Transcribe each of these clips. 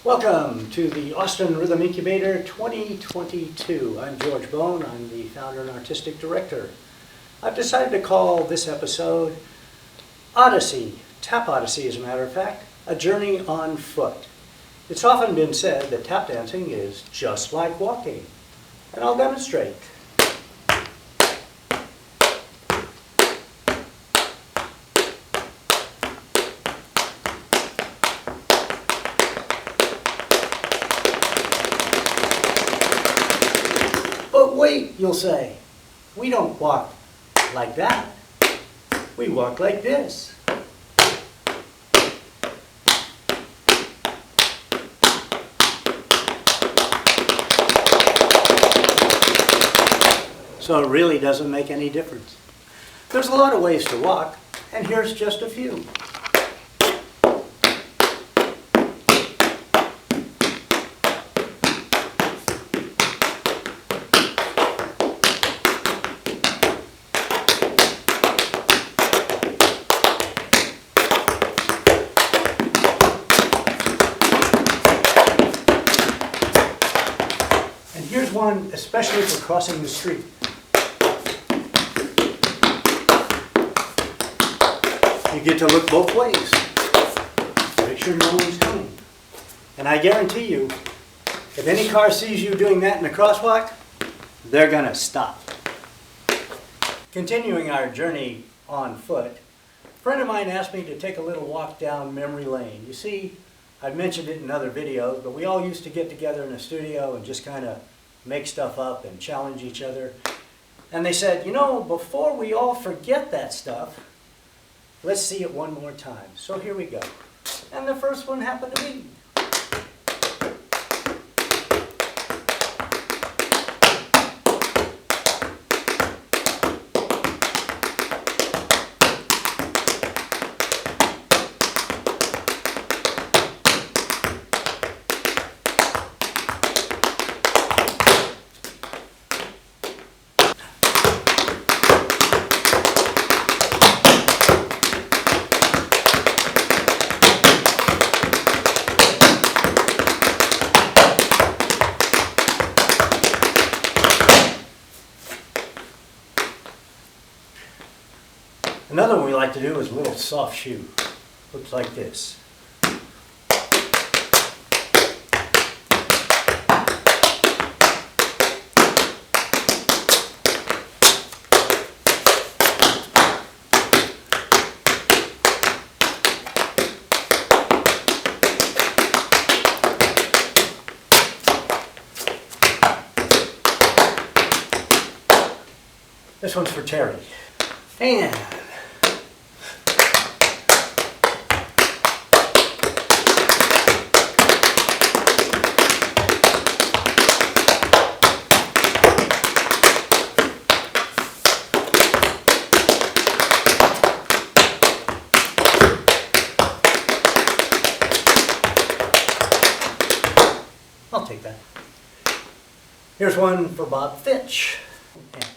Welcome to the Austin Rhythm Incubator 2022. I'm George Bohn. I'm the founder and artistic director. I've decided to call this episode Odyssey, Tap Odyssey as a matter of fact, a journey on foot. It's often been said that tap dancing is just like walking, and I'll demonstrate. But wait, you'll say, we don't walk like that. We walk like this. So it really doesn't make any difference. There's a lot of ways to walk, and here's just a few. Here's one especially for crossing the street. You get to look both ways. Make sure no one's coming. And I guarantee you, if any car sees you doing that in a crosswalk, they're going to stop. Continuing our journey on foot, a friend of mine asked me to take a little walk down memory lane. You see, I've mentioned it in other videos, but we all used to get together in a studio and just kind of make stuff up and challenge each other. And they said, you know, before we all forget that stuff, let's see it one more time. So here we go. And the first one happened to me. Another one we like to do is a little soft shoe. Looks like this. This one's for Terry. And I'll take that. Here's one for Bob Fitch. Okay.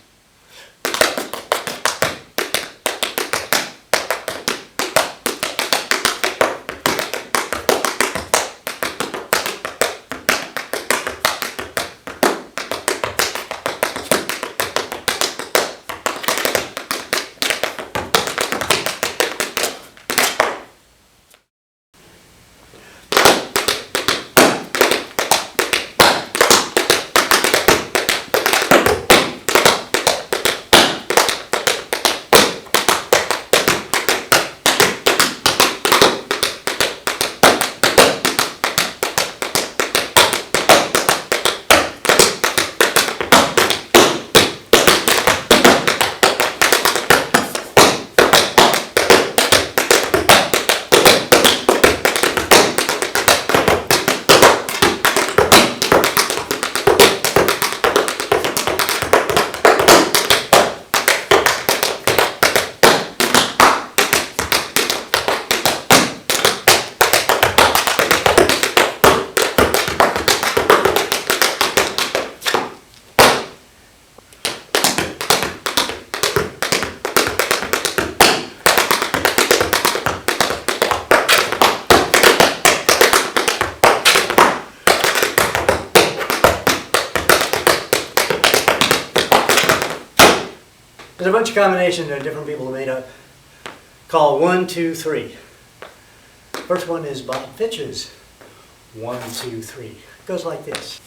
There's a bunch of combinations that different people have made up. Call 1, 2, 3. First one is Bob Fitch's 1, 2, 3. It goes like this.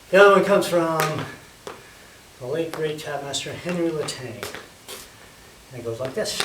The other one comes from the late great tap master Henry LeTang. And it goes like this.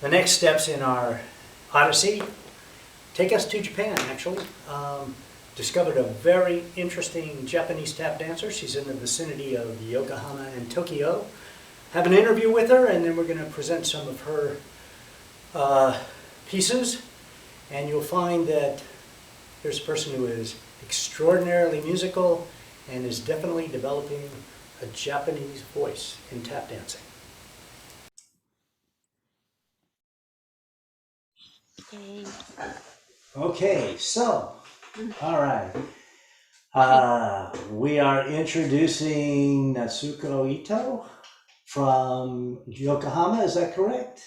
The next steps in our Odyssey take us to Japan, actually. Discovered a very interesting Japanese tap dancer. She's in the vicinity of Yokohama and Tokyo. Have an interview with her, and then we're going to present some of her pieces. And you'll find that here's a person who is extraordinarily musical and is definitely developing a Japanese voice in tap dancing. Okay, so, all right. We are introducing Natsuko Ito from Yokohama, is that correct?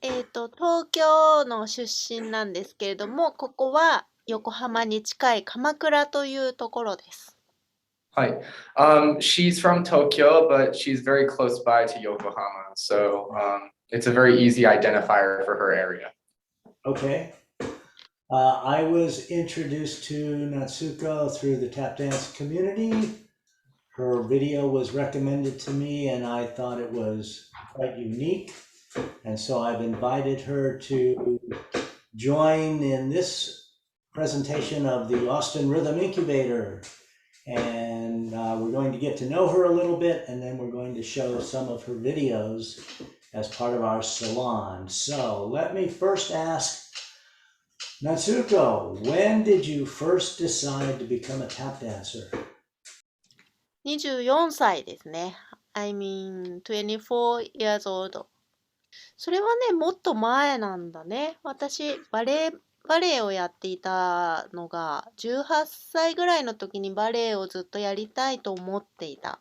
東京の出身なんですけれども、ここは横浜に近い鎌倉というところです。Hi. She's from Tokyo, but she's very close by to Yokohama. So it's a very easy identifier for her area. Okay. I was introduced to Natsuko through the tap dance community. Her video was recommended to me and I thought it was quite unique. And so I've invited her to join in this presentation of the Austin Rhythm Incubator. And we're going to get to know her a little bit, and then we're going to show some of her videos as part of our salon. So let me first ask Natsuko, when did you first decide to become a tap dancer? 24歳ですね。I mean, 24 years old. それはね、もっと前なんだね。私、バレエをやっていたのが、18歳ぐらいの時にバレエをずっとやりたいと思っていた。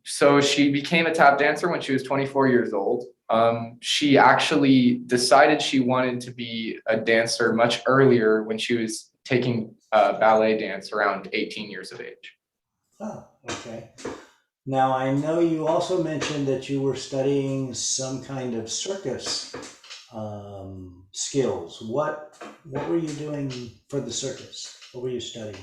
So she became a tap dancer when she was 24 years old. She actually decided she wanted to be a dancer much earlier when she was taking ballet dance around 18 years of age. Oh, okay. Now, I know you also mentioned that you were studying some kind of circus skills. What were you doing for the circus? What were you studying?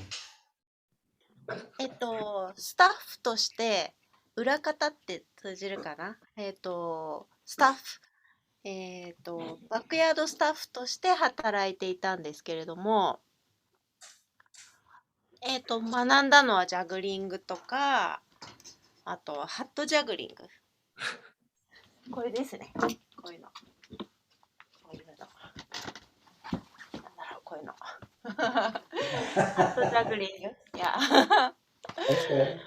スタッフとして、裏方って通じるかなスタッフ、バックヤードスタッフとして働いていたんですけれども、学んだのはジャグリングとか、あとはハットジャグリング。これですね。こういうの。こういうの。なんだろう、こういうの。ハットジャグリング。Yeah. Okay.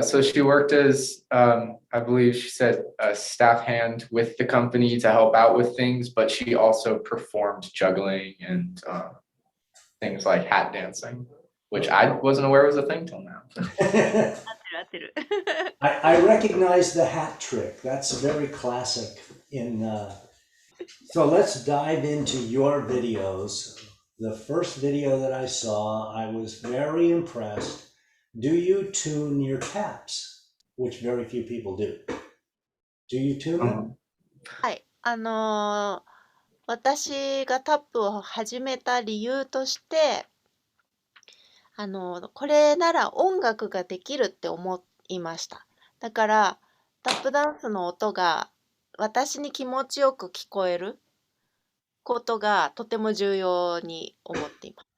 So she worked as, I believe she said, a staff hand with the company to help out with things, but she also performed juggling and things like hat dancing, which I wasn't aware was a thing till now. I recognize the hat trick. That's very classic in. So let's dive into your videos. The first video that I saw, I was very impressed do you tune your taps? Which very few people do. Do you tune them? はい。私がタップを始めた理由として、これなら音楽ができるって思いました。だから、タップダンスの音が私に気持ちよく聞こえることがとても重要に思っています。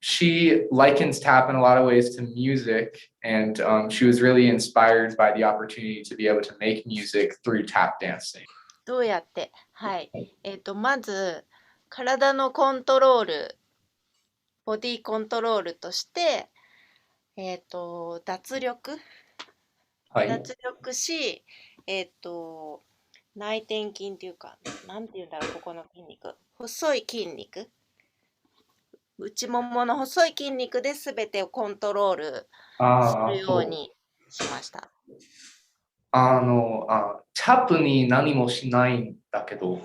She likens tap in a lot of ways to music, and she was really inspired by the opportunity to be able to make music through tap dancing. どうやって、はい。まず、体のコントロール、ボディコントロールとして、脱力脱力し、内転筋っていうか、なんていうんだろう、ここの筋肉。細い筋肉。内ももの細い筋肉で全てをコントロールするようにしました。タップに何もしないんだけど。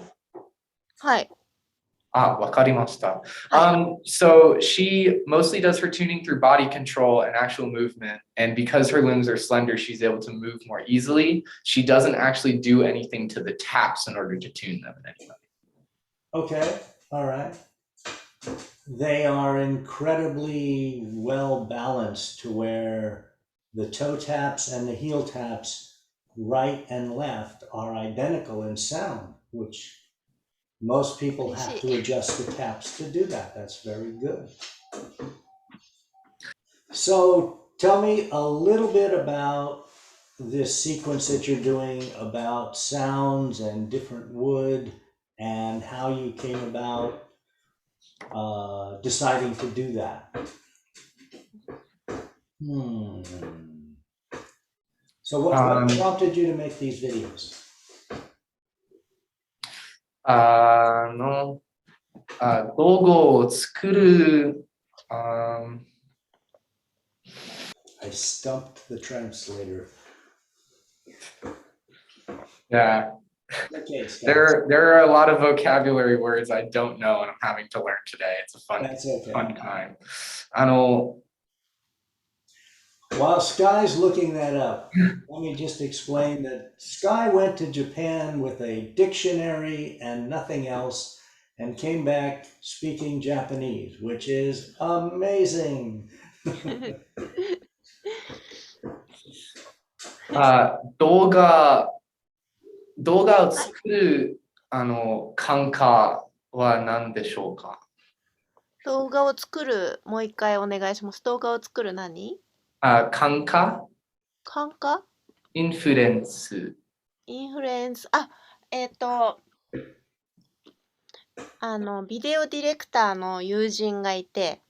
はい。わかりました。So she mostly does her tuning through body control and actual movement. And because her limbs are slender, she's able to move more easily. She doesn't actually do anything to the taps in order to tune them in any way. Okay, all right. They are incredibly well balanced to where the toe taps and the heel taps, right and left, are identical in sound, which most people have to adjust the taps to do that. That's very good. So tell me a little bit about this sequence that you're doing about sounds and different wood and how you came about deciding to do that. So what prompted you to make these videos? 道具を作る、I stumped the translator. Yeah. Okay, Scott. There are a lot of vocabulary words I don't know and I'm having to learn today. It's a fun time. While Sky's looking that up, let me just explain that Sky went to Japan with a dictionary and nothing else and came back speaking Japanese, which is amazing. 動画を作る感覚は何でしょうか？動画を作る、もう一回お願いします。動画を作る何？感覚？感覚？インフルエンス。インフルエンス。ビデオディレクターの友人がいて、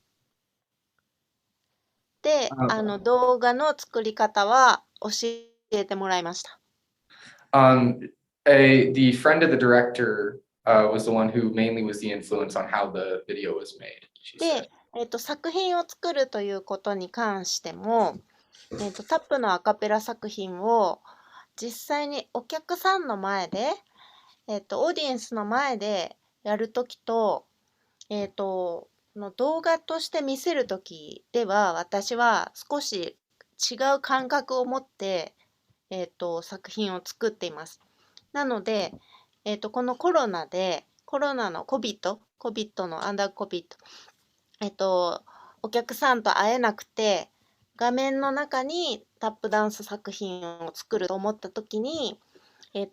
で、動画の作り方は教えてもらいました。The friend of the director was the one who mainly was the influence on how the video was made. で、作品を作るということに関しても、タップのアカペラ作品を実際にお客さんの前で、オーディエンスの前でやるときと、の動画として見せるときでは、私は少し違う感覚を持って、作品を作っています。なので、このコロナのCOVIDのアンダーCOVID、お客さんと会えなくて、画面の中にタップダンス作品を作ると思った時に、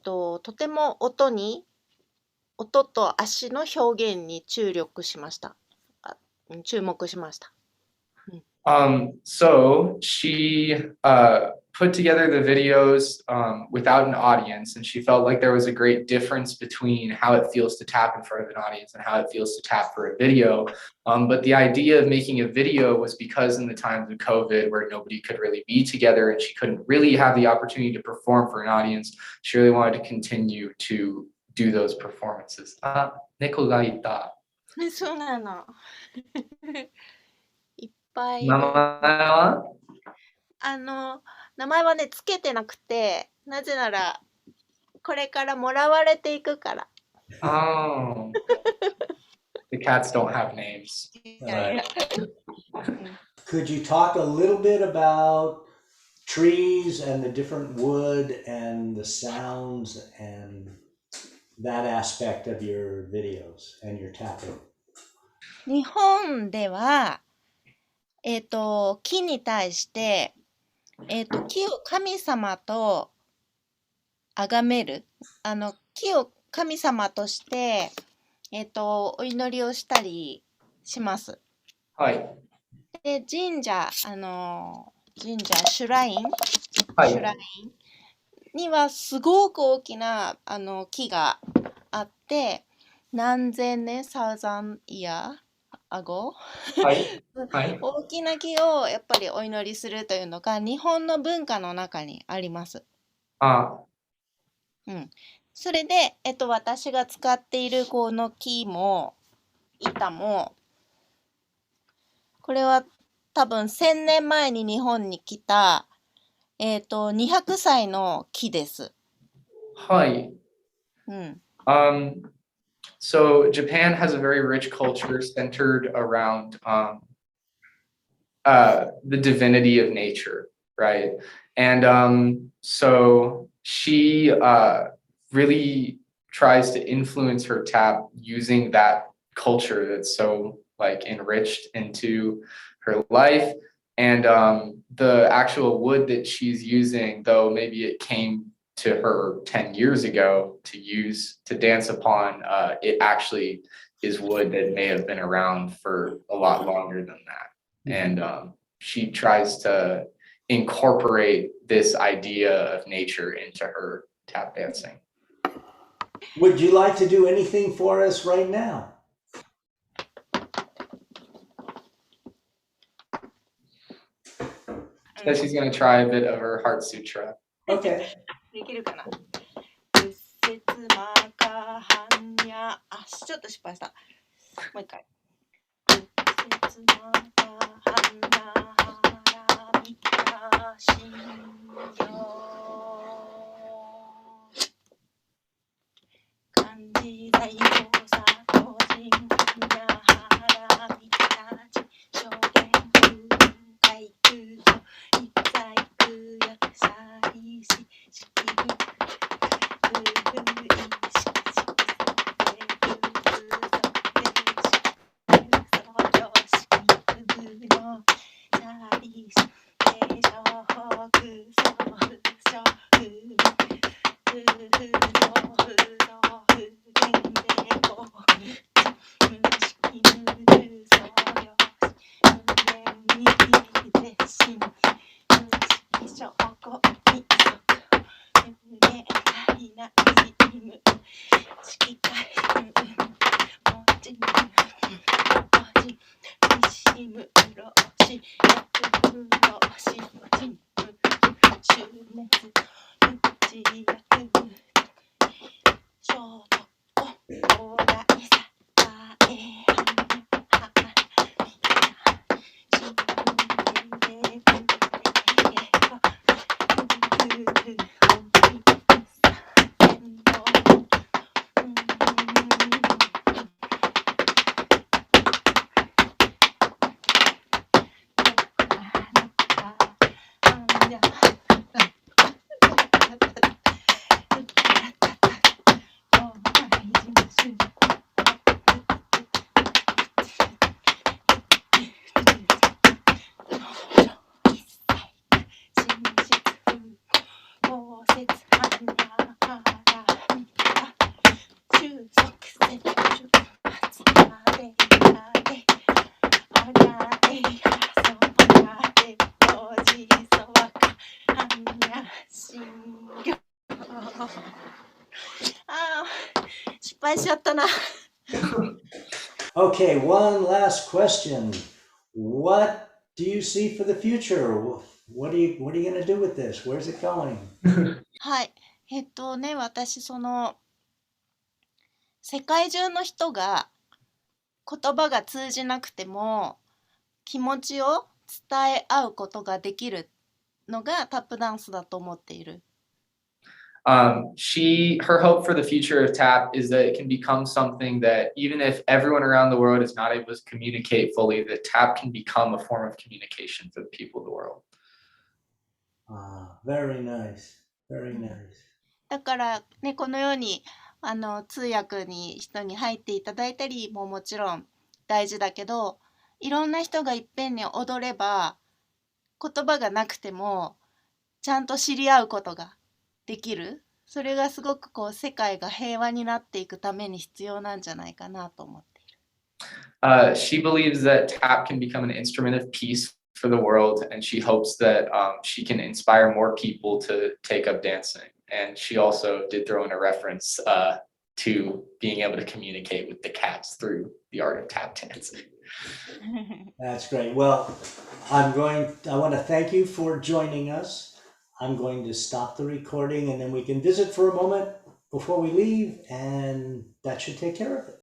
とても音と足の表現に注目しました。So she put together the videos without an audience, and she felt like there was a great difference between how it feels to tap in front of an audience and how it feels to tap for a video. But the idea of making a video was because in the times of COVID where nobody could really be together and she couldn't really have the opportunity to perform for an audience, she really wanted to continue to do those performances. 猫がいた。そうなの。いっぱい。名前は？名前はね、つけてなくて、なぜなら、これからもらわれていくから。The cats don't have names. Could you talk a little bit about trees and the different wood and the sounds and that aspect of your videos and your tapping? 日本では、木に対して、木を神様と崇める。木を神様として、お祈りをしたりします。はい。で、神社、シュライン、はい。シュラインにはすごく大きな木があって、何千年、サウザンイヤーアゴはい。はい。大きな木をやっぱりお祈りするというのが日本の文化の中にあります。あ、うん。それで、私が使っているこの木も板も、これは多分1000年前に日本に来た、200歳の木です。はい。うん。So Japan has a very rich culture centered around the divinity of nature, right? And so she really tries to influence her tap using that culture that's so like enriched into her life. And the actual wood that she's using, though maybe it came to her 10 years ago to use to dance upon, it actually is wood that may have been around for a lot longer than that. And she tries to incorporate this idea of nature into her tap dancing. Would you like to do anything for us right now? So she's going to try a bit of her Heart Sutra. Okay. できるかな。うっせつまかはんにゃ。あ、ちょっと失敗した。もう一回。うっせつまかはんにゃはらみかしんよ。漢字在用さとじんにゃはらみかち。証言空海空と一在空薬さりし。式失敗しちゃったな。Okay, one last question. What do you see for the future? What are you going to do with this? Where's it going? はい。私世界中の人が言葉が通じなくても気持ちを伝え合うことができるのがタップダンスだと思っている。Her hope for the future of tap is that it can become something that even if everyone around the world is not able to communicate fully, that tap can become a form of communication for the people of the world. Very nice. Very nice. だからね、このように通訳に人に入っていただいたりももちろん大事だけど、いろんな人がいっぺんに踊れば言葉がなくてもちゃんと知り合うことができる。それがすごくこう世界が平和になっていくために必要なんじゃないかなと思っている。She believes that tap can become an instrument of peace for the world, and she hopes that she can inspire more people to take up dancing. And she also did throw in a reference to being able to communicate with the cats through the art of tap dancing. That's great. Well, I want to thank you for joining us. I'm going to stop the recording and then we can visit for a moment before we leave, and that should take care of it.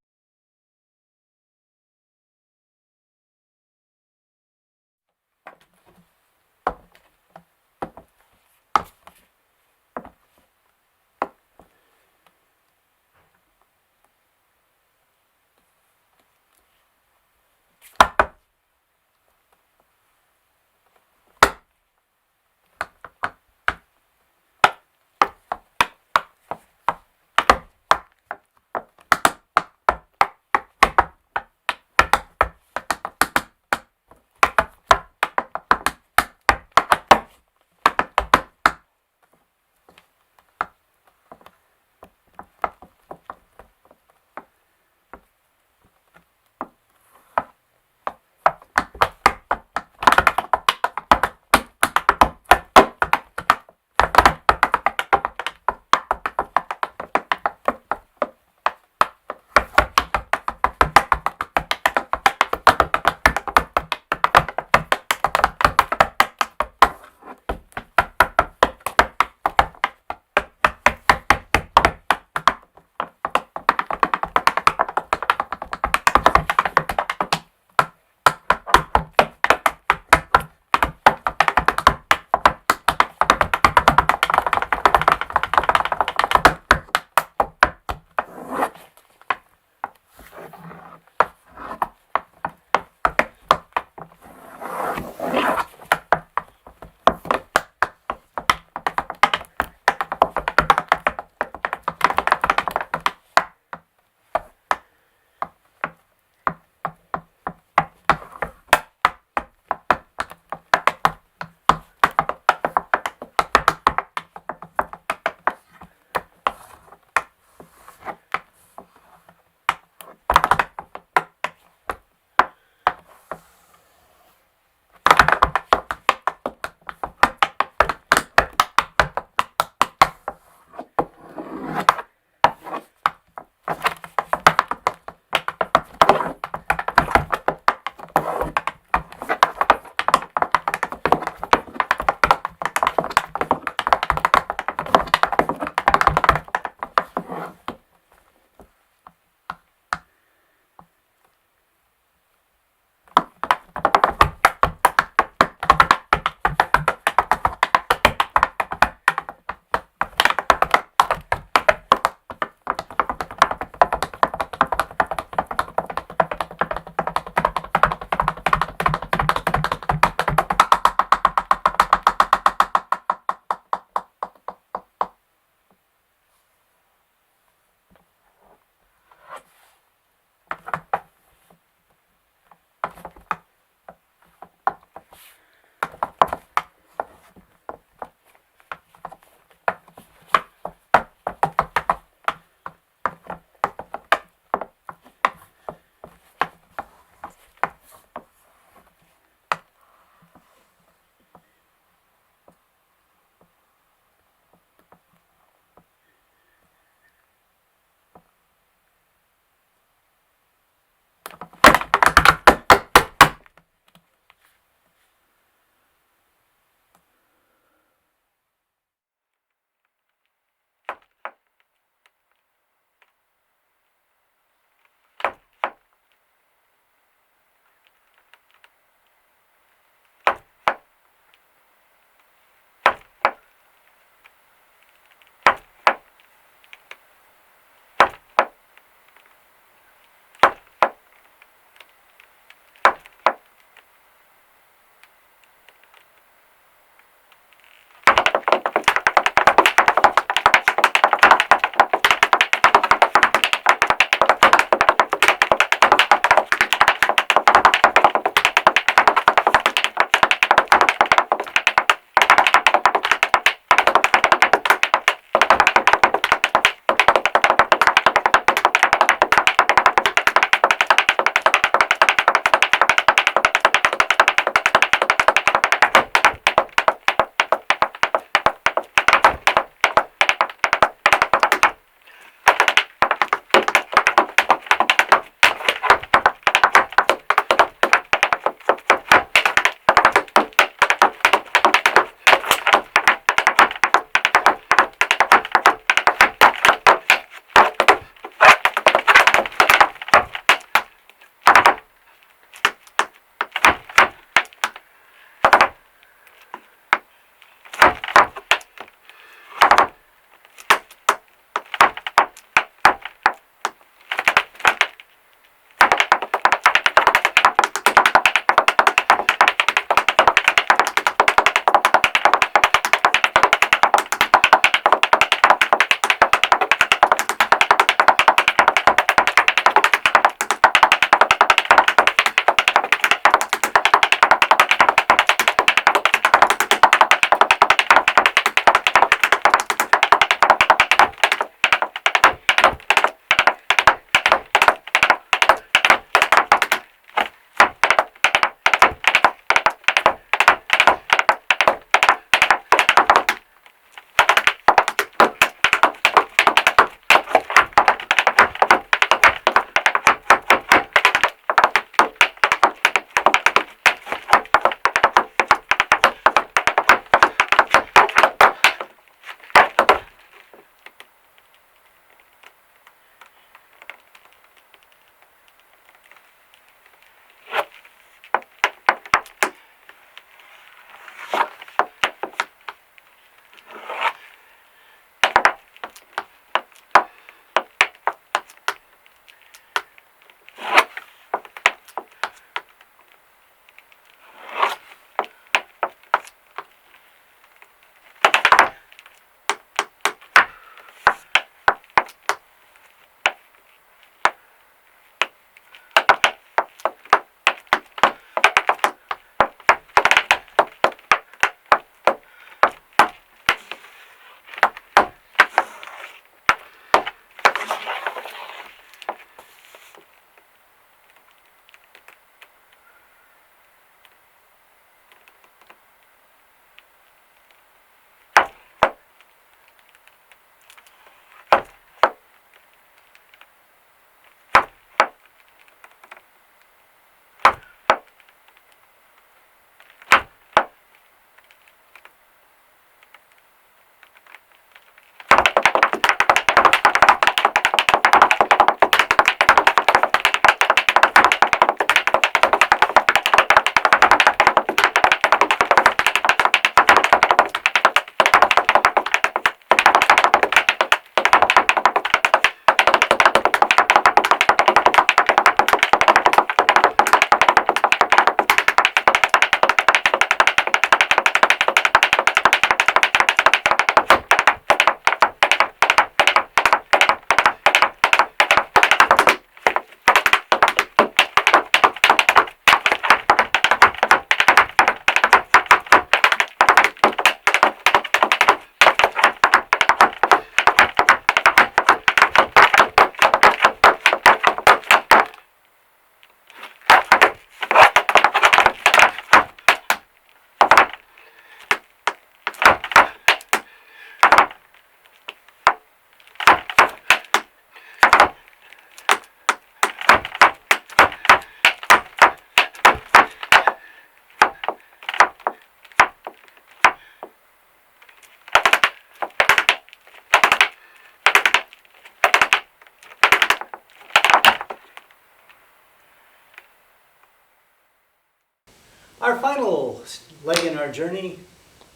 Our final leg in our journey,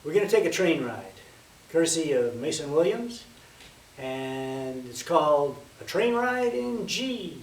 we're going to take a train ride, courtesy of Mason Williams, and it's called A Train Ride in G.